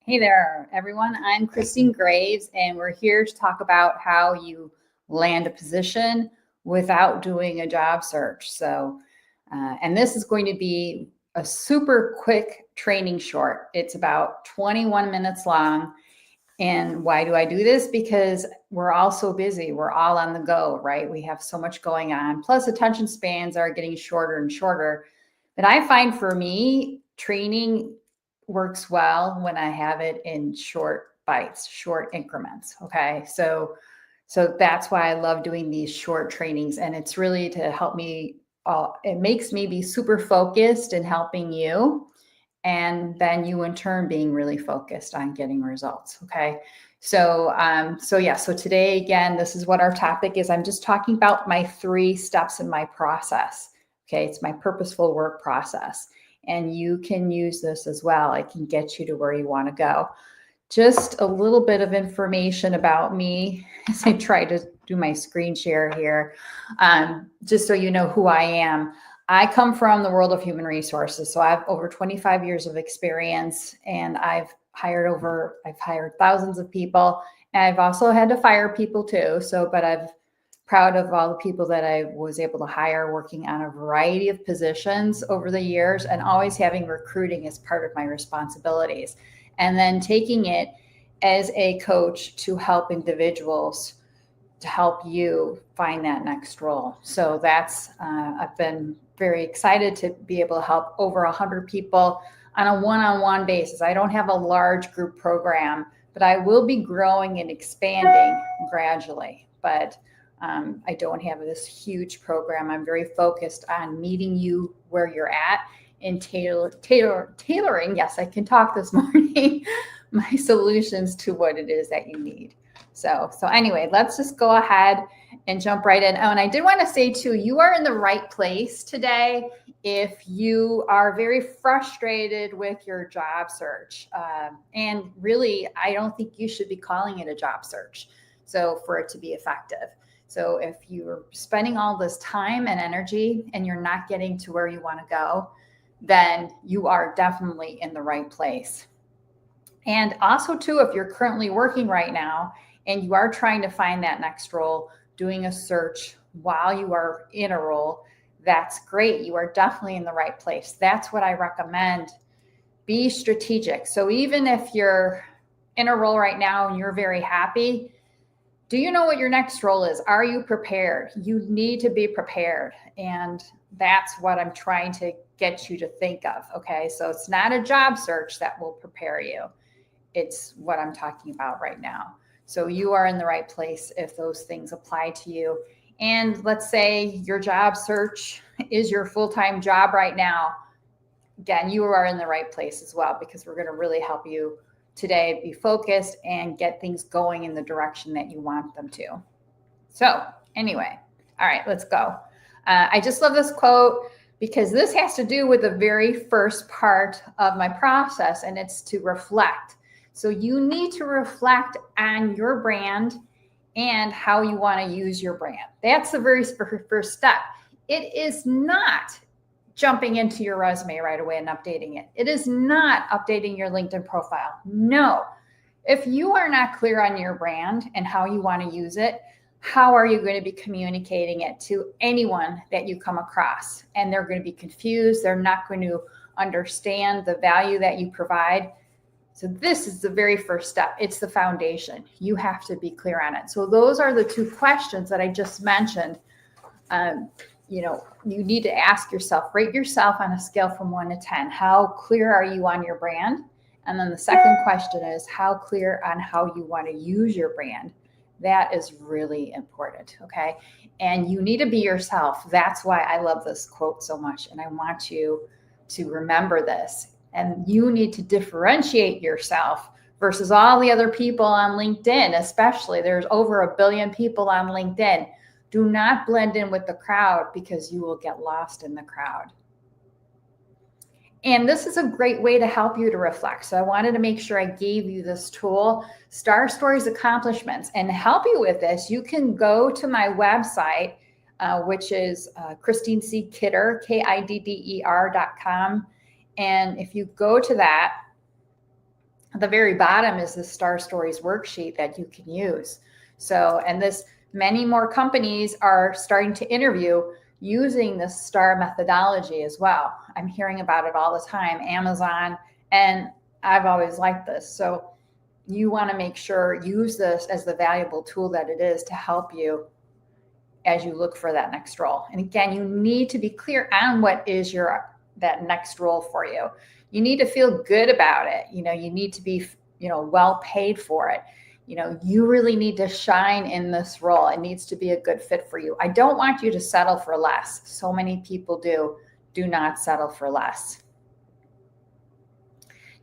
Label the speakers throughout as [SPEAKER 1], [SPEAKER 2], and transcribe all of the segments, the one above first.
[SPEAKER 1] Hey there, everyone. I'm Christine Graves, and we're here to talk about how you land a position without doing a job search. And this is going to be a super quick training short. It's about 21 minutes long. And why do I do this? Because we're all so busy. We're all on the go, right? We have so much going on. Plus, attention spans are getting shorter and shorter. But I find for me, training works well when I have it in short bites, short increments. Okay. So that's why I love doing these short trainings. And it's really to help me, it makes me be super focused in helping you. And then you in turn being really focused on getting results. Okay. So today, again, this is what our topic is. I'm just talking about my 3 steps in my process. Okay. It's my purposeful work process. And you can use this as well. It can get you to where you want to go. Just a little bit of information about me as I try to do my screen share here, just so you know who I am. I come from the world of human resources. So I have over 25 years of experience, and I've hired thousands of people. And I've also had to fire people too. But I'm proud of all the people that I was able to hire, working on a variety of positions over the years, and always having recruiting as part of my responsibilities. And then taking it as a coach to help individuals, to help you find that next role. So that's, I've been very excited to be able to help over 100 people on a one-on-one basis. I don't have a large group program, but I will be growing and expanding gradually. But I don't have this huge program. I'm very focused on meeting you where you're at and tailoring, yes, I can talk this morning, my solutions to what it is that you need. So anyway, let's just go ahead and jump right in. Oh, and I did want to say too, you are in the right place today if you are very frustrated with your job search. And really, I don't think you should be calling it a job search, so for it to be effective. So if you're spending all this time and energy and you're not getting to where you want to go, then you are definitely in the right place. And also too, if you're currently working right now and you are trying to find that next role, doing a search while you are in a role, that's great. You are definitely in the right place. That's what I recommend. Be strategic. So even if you're in a role right now and you're very happy, do you know what your next role is? Are you prepared? You need to be prepared. And that's what I'm trying to get you to think of. Okay. So it's not a job search that will prepare you. It's what I'm talking about right now. So you are in the right place if those things apply to you. And let's say your job search is your full-time job right now. Again, you are in the right place as well, because we're going to really help you today be focused and get things going in the direction that you want them to. So anyway, all right, let's go. I just love this quote because this has to do with the very first part of my process, and it's to reflect. So you need to reflect on your brand and how you want to use your brand. That's the very first step. It is not jumping into your resume right away and updating it. It is not updating your LinkedIn profile. No. If you are not clear on your brand and how you want to use it, how are you going to be communicating it to anyone that you come across? And they're going to be confused. They're not going to understand the value that you provide. So this is the very first step. It's the foundation. You have to be clear on it. So those are the 2 questions that I just mentioned. You need to ask yourself, rate yourself on a scale from 1 to 10. How clear are you on your brand? And then the second question is, how clear on how you want to use your brand? That is really important, okay? And you need to be yourself. That's why I love this quote so much. And I want you to remember this. And you need to differentiate yourself versus all the other people on LinkedIn, especially. There's over 1 billion people on LinkedIn. Do not blend in with the crowd, because you will get lost in the crowd. And this is a great way to help you to reflect. So I wanted to make sure I gave you this tool, Star Stories Accomplishments. And to help you with this, you can go to my website, which is Christine C. Kidder, KIDDER.com. And if you go to that, At the very bottom is the Star Stories worksheet that you can use. So, and this, many more companies are starting to interview using the STAR methodology as well. I'm hearing about it all the time, Amazon, and I've always liked this. So you want to make sure, use this as the valuable tool that it is to help you as you look for that next role. And again, you need to be clear on what is that next role for you. You need to feel good about it. You need to be, well paid for it. You really need to shine in this role. It needs to be a good fit for you. I don't want you to settle for less. So many people do not settle for less.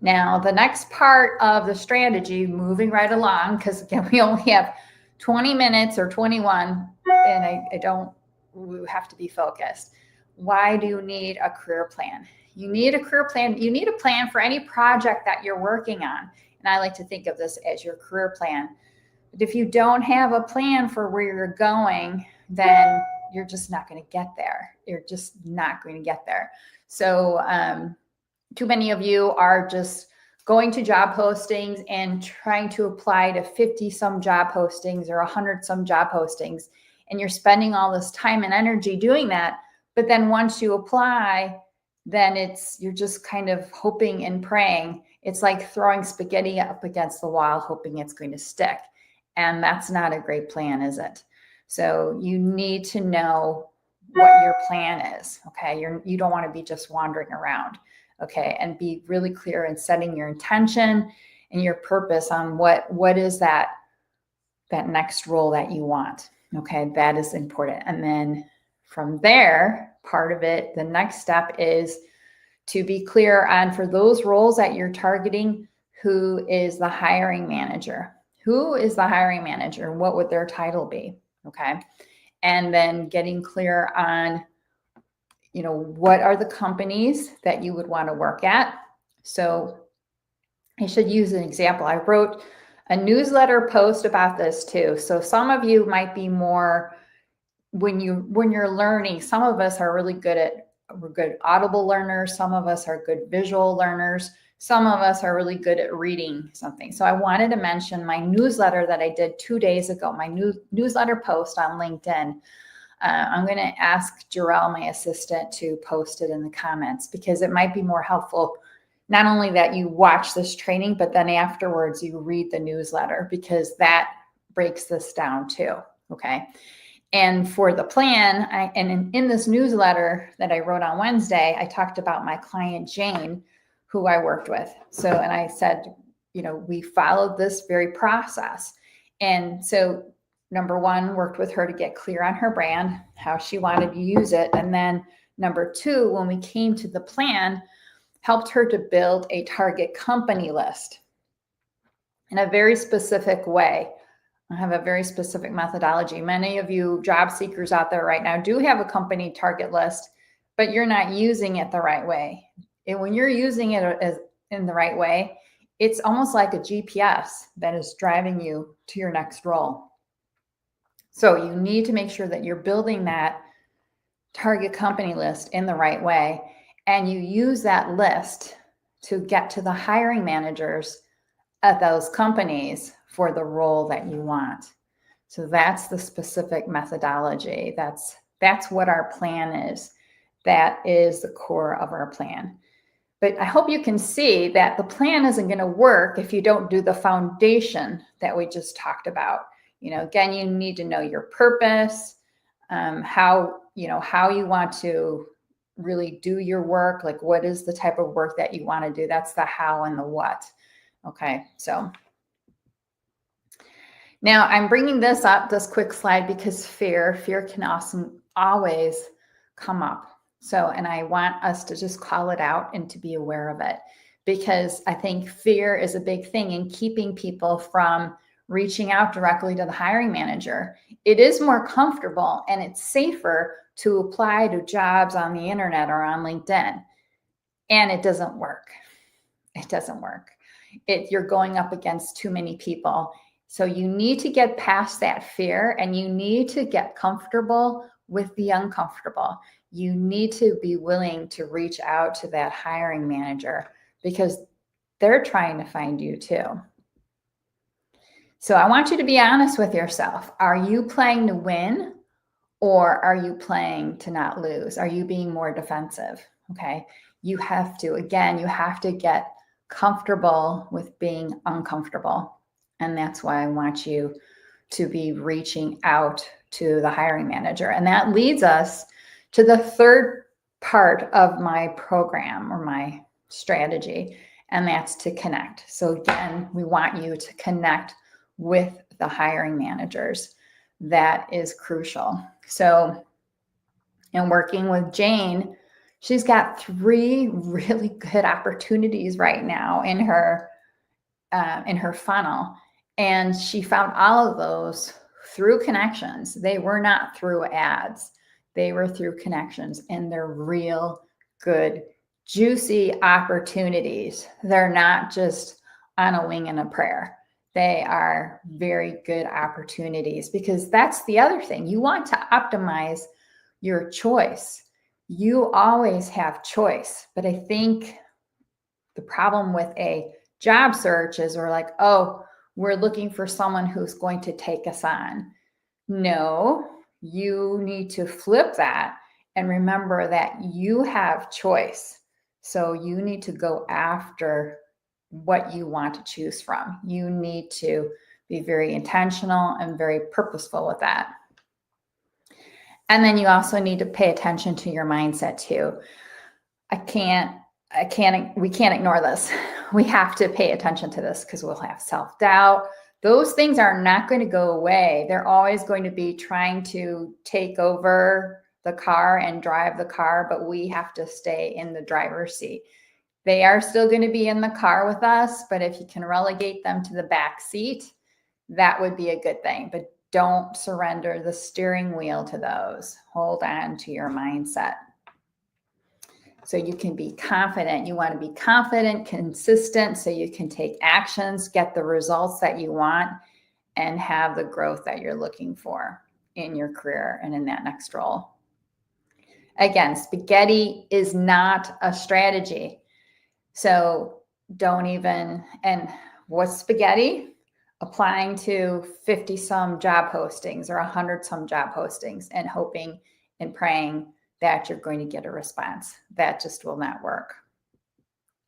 [SPEAKER 1] Now, the next part of the strategy, moving right along, because again, we only have 20 minutes or 21, and we have to be focused. Why do you need a career plan? You need a career plan. You need a plan for any project that you're working on. And I like to think of this as your career plan. But if you don't have a plan for where you're going, then you're just not going to get there. You're just not going to get there. So too many of you are just going to job postings and trying to apply to 50 some job postings or 100 some job postings. And you're spending all this time and energy doing that. But then once you apply, then you're just kind of hoping and praying. It's like throwing spaghetti up against the wall, hoping it's going to stick. And that's not a great plan, is it? So you need to know what your plan is. Okay. You don't want to be just wandering around. Okay. And be really clear in setting your intention and your purpose on what is that next role that you want. Okay. That is important. And then from there, part of it, the next step is to be clear on, for those roles that you're targeting, who is the hiring manager? Who is the hiring manager? What would their title be? Okay. And then getting clear on, what are the companies that you would want to work at? So I should use an example. I wrote a newsletter post about this too. So some of you might be more, when you're learning, some of us are really we're good audible learners. Some of us are good visual learners. Some of us are really good at reading something. So I wanted to mention my newsletter that I did 2 days ago, my newsletter post on LinkedIn. I'm going to ask Jarrell, my assistant, to post it in the comments, because it might be more helpful, not only that you watch this training, but then afterwards you read the newsletter, because that breaks this down too. Okay. And for the plan, in this newsletter that I wrote on Wednesday, I talked about my client, Jane, who I worked with. So, and I said, we followed this very process. And so number one, worked with her to get clear on her brand, how she wanted to use it. And then number two, when we came to the plan, helped her to build a target company list in a very specific way. I have a very specific methodology. Many of you job seekers out there right now do have a company target list, but you're not using it the right way. And when you're using it in the right way, it's almost like a GPS that is driving you to your next role. So you need to make sure that you're building that target company list in the right way, and you use that list to get to the hiring managers at those companies for the role that you want. So that's the specific methodology. That's what our plan is. That is the core of our plan. But I hope you can see that the plan isn't going to work if you don't do the foundation that we just talked about. Again, you need to know your purpose, how you want to really do your work, like what is the type of work that you want to do. That's the how and the what. Okay, so now I'm bringing this quick slide, because fear can always come up. So, and I want us to just call it out and to be aware of it, because I think fear is a big thing in keeping people from reaching out directly to the hiring manager. It is more comfortable and it's safer to apply to jobs on the internet or on LinkedIn. And it doesn't work. It doesn't work. You're going up against too many people. So you need to get past that fear, and you need to get comfortable with the uncomfortable. You need to be willing to reach out to that hiring manager, because they're trying to find you too. So I want you to be honest with yourself. Are you playing to win, or are you playing to not lose? Are you being more defensive? Okay. You have to get comfortable with being uncomfortable. And that's why I want you to be reaching out to the hiring manager. And that leads us to the third part of my program or my strategy, and that's to connect. So again, we want you to connect with the hiring managers. That is crucial. So in working with Jane, she's got 3 really good opportunities right now in her funnel. And she found all of those through connections. They were not through ads. They were through connections, and they're real good, juicy opportunities. They're not just on a wing and a prayer. They are very good opportunities, because that's the other thing. You want to optimize your choice. You always have choice. But I think the problem with a job search is we're like, oh, we're looking for someone who's going to take us on. No, you need to flip that and remember that you have choice. So you need to go after what you want to choose from. You need to be very intentional and very purposeful with that. And then you also need to pay attention to your mindset too. We can't ignore this. We have to pay attention to this, because we'll have self-doubt. Those things are not going to go away. They're always going to be trying to take over the car and drive the car, but we have to stay in the driver's seat. They are still going to be in the car with us, but if you can relegate them to the back seat, that would be a good thing. But don't surrender the steering wheel to those. Hold on to your mindset. So you can be confident. You want to be confident, consistent, so you can take actions, get the results that you want, and have the growth that you're looking for in your career and in that next role. Again, spaghetti is not a strategy. So don't even, and what's spaghetti? Applying to 50 some job postings or 100 some job postings and hoping and praying that you're going to get a response. That just will not work.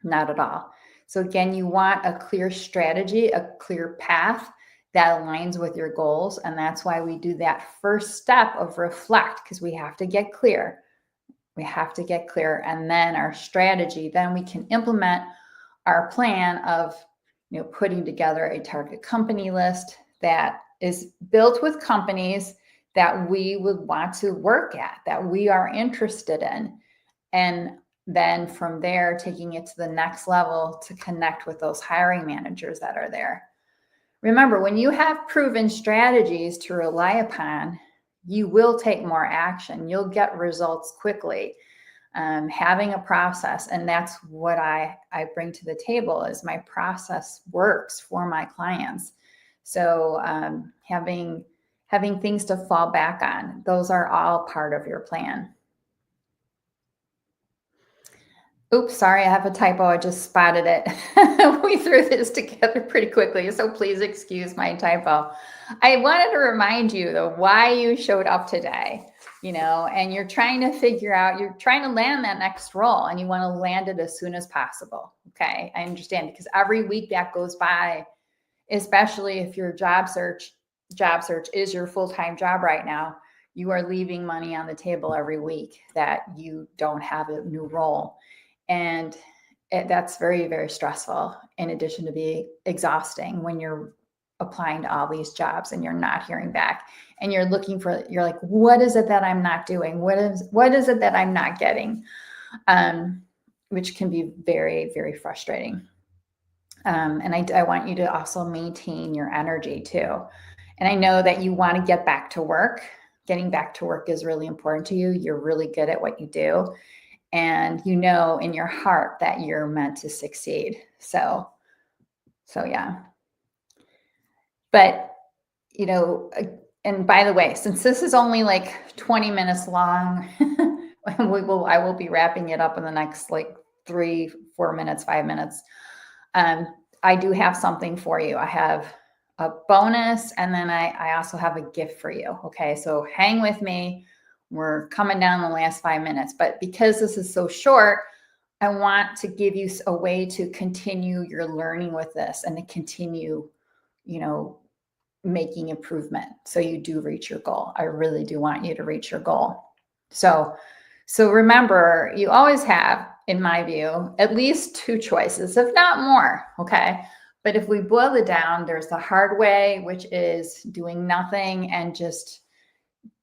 [SPEAKER 1] Not at all. So again, you want a clear strategy, a clear path that aligns with your goals. And that's why we do that first step of reflect, because we have to get clear. We have to get clear. And then our strategy, then we can implement our plan of putting together a target company list that is built with companies that we would want to work at, that we are interested in. And then from there, taking it to the next level to connect with those hiring managers that are there. Remember, when you have proven strategies to rely upon, you will take more action. You'll get results quickly. Having a process, and that's what I bring to the table, is my process works for my clients. So having things to fall back on, those are all part of your plan. Oops, sorry, I have a typo. I just spotted it. We threw this together pretty quickly, so please excuse my typo. I wanted to remind you, though, why you showed up today. And you're trying to figure out, you're trying to land that next role, and you want to land it as soon as possible. Okay, I understand, because every week that goes by, especially if your job search is your full-time job right now, you are leaving money on the table every week that you don't have a new role. And that's very, very stressful, in addition to being exhausting when you're applying to all these jobs and you're not hearing back, and you're like, what is it that I'm not doing? What is it that I'm not getting? Which can be very, very frustrating. And I want you to also maintain your energy too. And I know that you want to get back to work. Getting back to work is really important to you. You're really good at what you do. And in your heart that you're meant to succeed. So yeah. But, and by the way, since this is only like 20 minutes long, I will be wrapping it up in the next 3, 4 minutes, 5 minutes. I do have something for you. I have a bonus, and then I also have a gift for you. Okay, so hang with me. We're coming down the last 5 minutes, but because this is so short, I want to give you a way to continue your learning with this and to continue, making improvement so you do reach your goal. I really do want you to reach your goal. So remember, you always have, in my view, at least 2 choices, if not more, okay? But if we boil it down, there's the hard way, which is doing nothing and just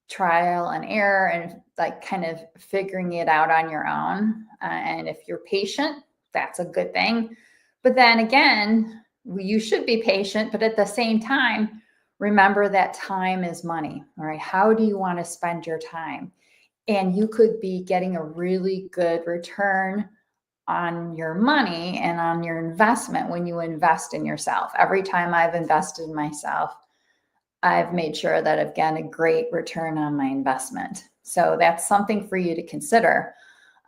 [SPEAKER 1] trial and error and like kind of figuring it out on your own. And if you're patient, that's a good thing. But then again, you should be patient, but at the same time, remember that time is money. All right. How do you want to spend your time? And you could be getting a really good return on your money and on your investment when you invest in yourself. Every time I've invested in myself, I've made sure that I've gotten a great return on my investment. So that's something for you to consider.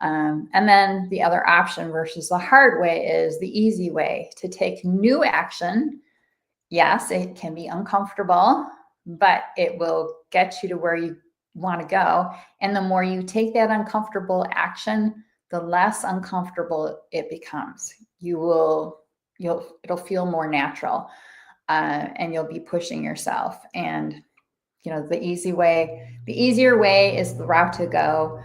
[SPEAKER 1] And then the other option versus the hard way is the easy way to take new action. Yes, it can be uncomfortable, but it will get you to where you want to go. And the more you take that uncomfortable action, the less uncomfortable it becomes. It'll feel more natural, and you'll be pushing yourself. And the easier way is the route to go.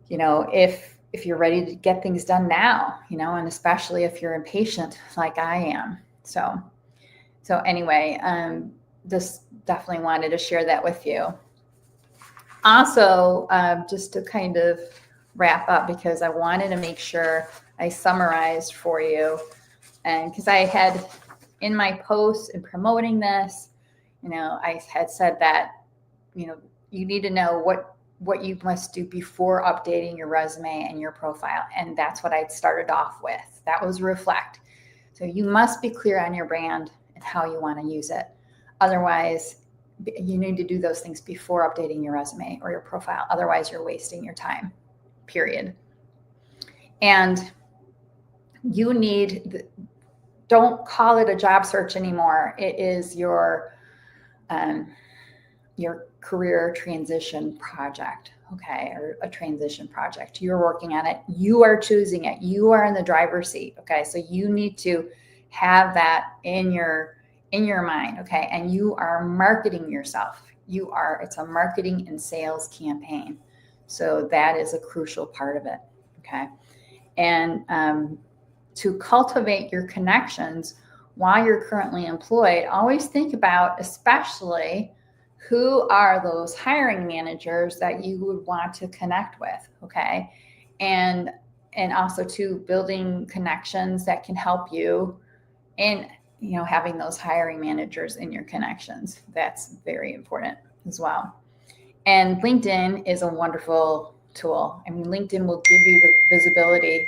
[SPEAKER 1] If you're ready to get things done now, and especially if you're impatient like I am. So anyway, just definitely wanted to share that with you. Also, just to kind of wrap up, because I wanted to make sure I summarized for you, and because I had in my posts and promoting this, I had said that, you need to know what you must do before updating your resume and your profile. And that's what I started off with. That was reflect. So you must be clear on your brand and how you want to use it. Otherwise, you need to do those things before updating your resume or your profile. Otherwise, you're wasting your time, period. And don't call it a job search anymore. It is your career transition project, okay, or a transition project. You're working on it. You are choosing it. You are in the driver's seat, okay? So you need to have that in your mind, okay? And you are marketing yourself. It's a marketing and sales campaign. So that is a crucial part of it, okay? And to cultivate your connections while you're currently employed, always think about, especially, who are those hiring managers that you would want to connect with, okay? And also to building connections that can help you in, having those hiring managers in your connections. That's very important as well. And LinkedIn is a wonderful tool. I mean, LinkedIn will give you the visibility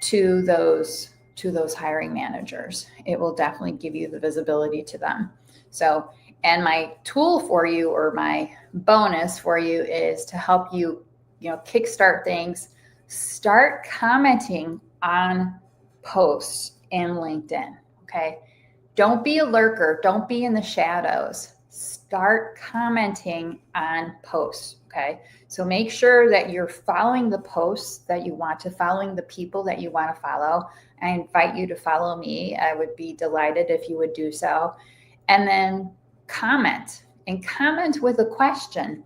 [SPEAKER 1] to those hiring managers. It will definitely give you the visibility to them. So, and my tool for you, or my bonus for you, is to help you, kickstart things. Start commenting on posts in LinkedIn, okay? Don't be a lurker. Don't be in the shadows. Start commenting on posts, okay? So make sure that you're following the posts that you want to, following the people that you want to follow. I invite you to follow me. I would be delighted if you would do so. And then comment with a question.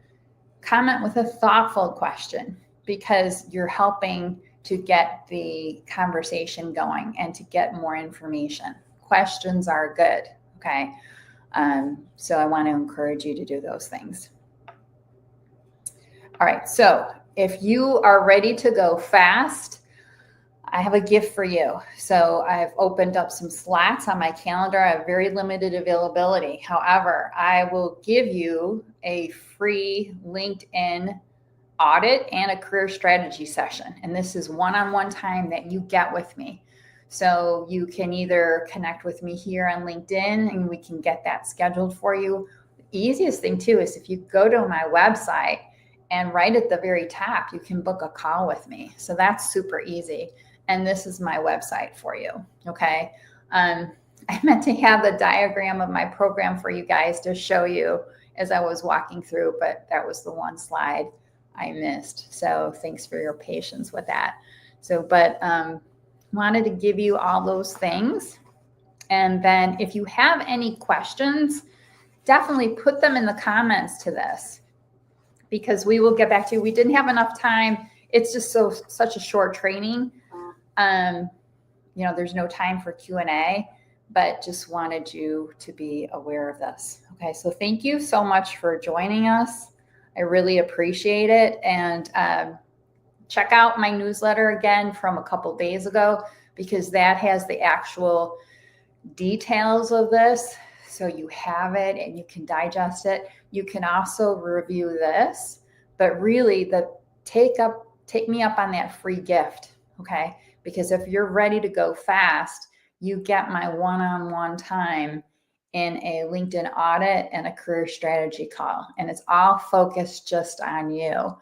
[SPEAKER 1] Comment with a thoughtful question, because you're helping to get the conversation going and to get more information. Questions are good, okay? So I want to encourage you to do those things. All right, so if you are ready to go fast, I have a gift for you. So I've opened up some slots on my calendar. I have very limited availability. However, I will give you a free LinkedIn audit and a career strategy session. And this is one-on-one time that you get with me. So you can either connect with me here on LinkedIn and we can get that scheduled for you. The easiest thing too is if you go to my website, and right at the very top, you can book a call with me. So that's super easy. and this is my website for you. Okay. I meant to have the diagram of my program for you guys to show you as I was walking through, but that was the one slide I missed. So thanks for your patience with that. So, but wanted to give you all those things. And then if you have any questions, definitely put them in the comments to this, because we will get back to you. We didn't have enough time. It's just such a short training. There's no time for Q&A, but just wanted you to be aware of this. Okay, so thank you so much for joining us. I really appreciate it. And check out my newsletter again from a couple days ago, because that has the actual details of this. So you have it and you can digest it. You can also review this, but really take me up on that free gift. Okay. Because if you're ready to go fast, you get my one-on-one time in a LinkedIn audit and a career strategy call. And it's all focused just on you.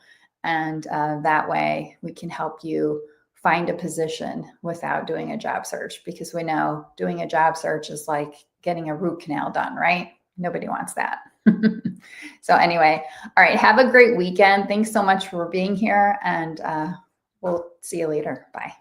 [SPEAKER 1] And that way we can help you find a position without doing a job search, because we know doing a job search is like getting a root canal done, right? Nobody wants that. So anyway, all right, have a great weekend. Thanks so much for being here, and we'll see you later. Bye.